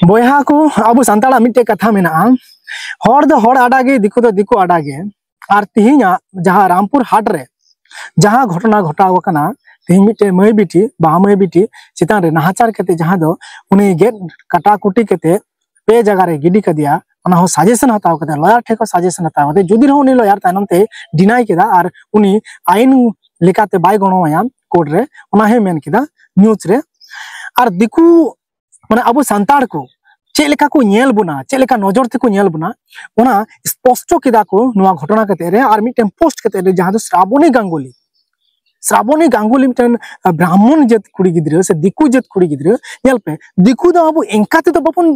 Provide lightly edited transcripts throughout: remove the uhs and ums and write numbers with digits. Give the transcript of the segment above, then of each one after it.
बोया को अब सानताड़ा मिट्टे कथा में हर दो हर आडागे दिकु दो दिकु आडागे और तिहिना जहाँ रामपुर हाट रे जहाँ घटना घटाव कना तिहिन मिट्टे मई बिटी बा मई बिटी चितान रे नाहाचार कते जहाँ दो उन्हें गेट काटा कुटी कते पे जगह रे गिडी कदिया हो सजेशन हताव कते लॉयर ठेको सजेशन हताव कते जुदी उनी लॉयर तायनम ते डिनाई केदा और उनी आईन लेकाते बाय गणोया कोर्ट रे उना हे मेन केदा न्यूज रे और दिकु माने अब सानताड़ को चेलेका को नेल बुना चेलेका नजर ते को नेल बुना उना स्पष्ट केदा को नुआ घटना कते रे और मिटेन पोस्ट कते रे जहां दो श्रावणी गांगुली मिटेन ब्राह्मण जत कुड़ी गिद्रे से दिकु जत कुड़ी गिद्रे नेल पे दिकु दो अब एंका ते तो बपन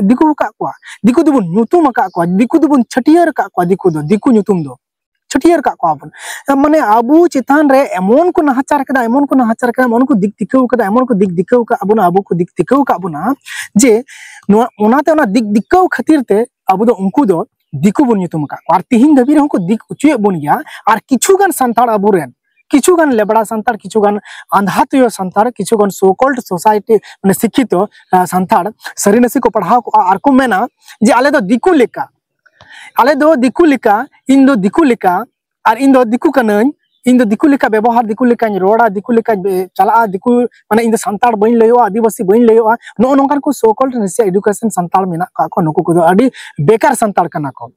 दिकु का को दिकु दो नुतुम का को दिकु दो छटियर का को दिकु दो दिकु नुतुम दो छटियर का को माने अबू चितान रे एमन को नाहाचार कदा एमन को दिक दिकौ कदा एमन को दिक दिकौ का अबुना अबू को दिक दिकौ का अबुना जे ओनाते ओना दिक दिकौ खातिर ते अबू दो उनको दो दिकु बन नुतुम का और तिहिन दबी रे को दिक उचुए बन गया और किछुगान संताड़ अबुरेन किछुगान लेबड़ा संताड़ किछुगान आंधातयो संताड़ किछुगान सोकल्ड सोसाइटी माने शिक्षित संताड़ सरीनसी को पढ़ाओ और को मेना जे आले दो दिकु लेका आले दो दिकु लेका इन दो दिकु लेका और इन दो दिकु कनन इन दो दिकु लेका व्यवहार दिकु लेका रोड़ा दिकु लेका चला दिकु माने इन दो संताड़ बइन लयो आदिवासी बइन लयो नो नोंकान को सोकल्ड नेसे एजुकेशन संताड़ मेना को नुकु को अडी बेकार संताड़ कना को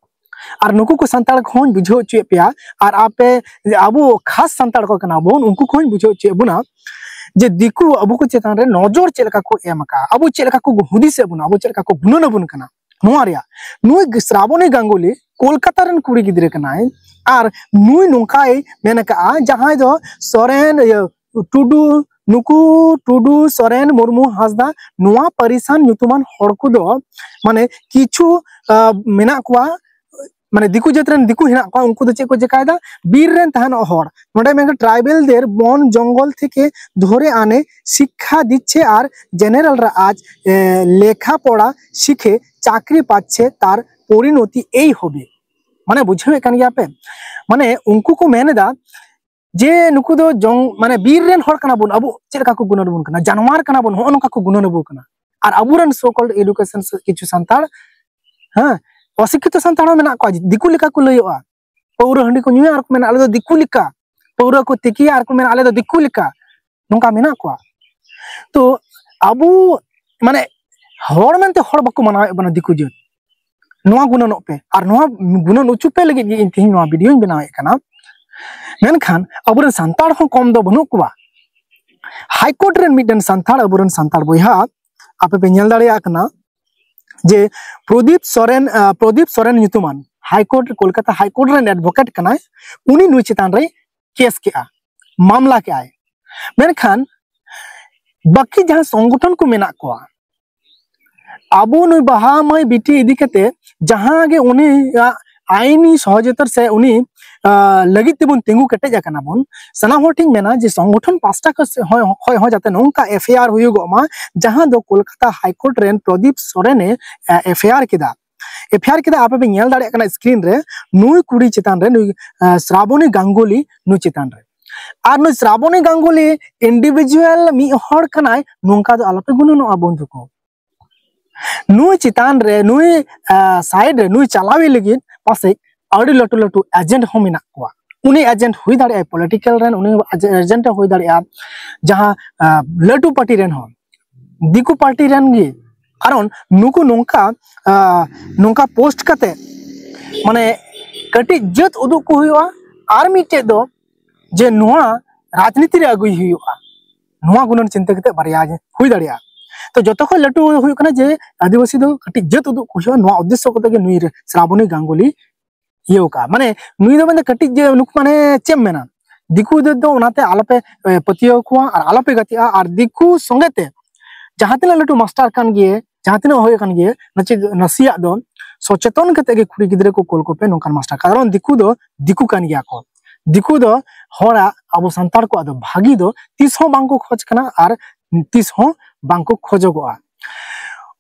और नुकु को संताड़ खोन बुझो चे पिया और आपे अबो खास संताड़ को कना बोन उनको खोन बुझो चे बुना जे दिकु अबो को चेतान रे नजर चेलका को एमका अबो चेलका को हुदिस बुना अबो चेलका को गुनन बुन कना नुआरिया नुई श्रावणी गांगुली कोलकाता रन कुड़ी गिद्रे कनाय और नुई नोंकाय मेनका जहां दो सोरेन टुडू नुकु टुडू सोरेन मुर्मू हासदा नुआ परिसान नुतुमान हड़ को दो माने किछु मेना कुआ माने दिकु जतरन दिकु हिना को उनको दो चे को जेकायदा बीर रेन तहन हड़ नोडे मेगा ट्राइबल देर बन जंगल थेके धरे आने शिक्षा दिच्छे और जेनारेल रा आज लेखा पढ़ा शिखे चाकरी पाच्छे तार परिणति एई होबे माने बुझे कान गया पे माने उनको को मेनेदा जे नुकु दो जंग माने बीर रेन हड़ कना बुन अबु चेलका को गुनन बुन कना जानवर कना बुन हो नका को गुनन बु कना और अबुरन सो कॉल्ड एजुकेशन किछु संताड़ हां अशिक्षित संताड़ मेना को दिकु लेका को लयोआ पौरा हंडी को न्यू आर को मेना आले दो दिकु लेका पौरा को तिकिया आर को मेना आले दो दिकु लेका नोंका मेना को तो अबु माने हड़ मेनते हड़ बको मनावे बना दिकु जत नोआ गुनन पे और नोआ गुनन उचु पे लगे इन तिहिन नोआ वीडियो बनावे कना मेनखान अबुरन संताड़ हो कम दो बनु कुआ हाईकोर्ट रेन मिडन संताड़ अबुरन संताड़ बोया आपे पे नेल दाड़िया कना जे प्रदीप सोरेन नुतुमान हाईकोर्ट कोलकाता हाईकोर्ट रेन एडवोकेट कना उनी नुई चितान रे केस के आ मामला के आए मेनखान बाकी जहां संगठन को मेना को अबो नुई बहा मई बिटी इदी कते जहां गे उनी आईनी सहजतर से उनी लगित तेबुन तिंगु कटेज कना बुन सना होटिंग मेना जे संगठन पास्टा का होय हो जाते नोंका एफआईआर हुयुगोमा जहां दो कोलकाता हाईकोर्ट रेन प्रदीप सोरेने एफआईआर केदा आपे पे नेल दाड़े कना स्क्रीन रे नुई कुड़ी चितान रे नुई श्रावणी गांगुली नुई चितान रे और नुई श्रावणी गांगुली इंडिविजुअल मी हड़ कनाय नोंका दो आलोपे गुननो बंधु को नुई चितान रे नुई साइड रे नुई चलावी लगी पासे आड़ी लटू लटू एजेंट हो मेना को उनी एजेंट हुई दाड़े पॉलिटिकल रेन उनी एजेंट हुई दाड़े जहां लटू पार्टी रेन हो दिकु पार्टी रेन गे कारण नुकु नोंका पोस्ट कते माने कटी जत उदुक को हुआ आर मिटे दो जे नोआ राजनीति रे अगुई हुआ नोआ गुणन चिंता कते बारिया हुई दाड़िया तो जो को लटू हुई कना जे आदिवासी दो कटी जत उदुक को हुआ नोआ उद्देश्य को के नुई श्रावणी गांगुली ये का माने नुई दो बंदे कटी जे नुक माने चेम मेना दिकु दो उनाते आलोपे पतियो को और आलोपे गतिया और दिकु संगेते जहां तना लटू मास्टर कान गे जहां तना होय कान गे नसिया दो सचेतन कते गे खुड़ी गिद्रे को कोल को पे नोकान मास्टर कारण दिकु दो दिकु कान गया को दिकु दो होरा अबो संतार को आदो भागी दो तीस हो बांको खोज कना और तीस हो बांको खोजोगोआ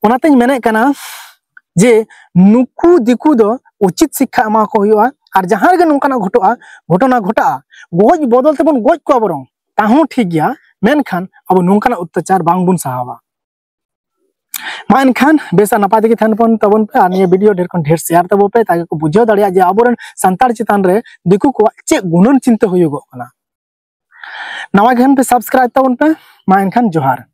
उनाते मेने कना जे नुकु दिकु दो उचित शिक्षा एमा को हुआ और जहां गे नोंकाना घटना घटा गोज बदल तेबन गोज को बरং ताहू ठीक गया मेनखान अब नोंकाना अत्याचार बांग बुन सहावा मा एनखान बेसा नपाय तेगे थान तबन पे आर वीडियो ढेर खन ढेर शेयर तबो पे ताकि को बुझाव दाड़िया जे आबोरन संतार चितान रे दिकु को चे गुणन चिंता हुयुगो कना। नवा घन पे सब्सक्राइब तबन पे मा एनखान जोहार।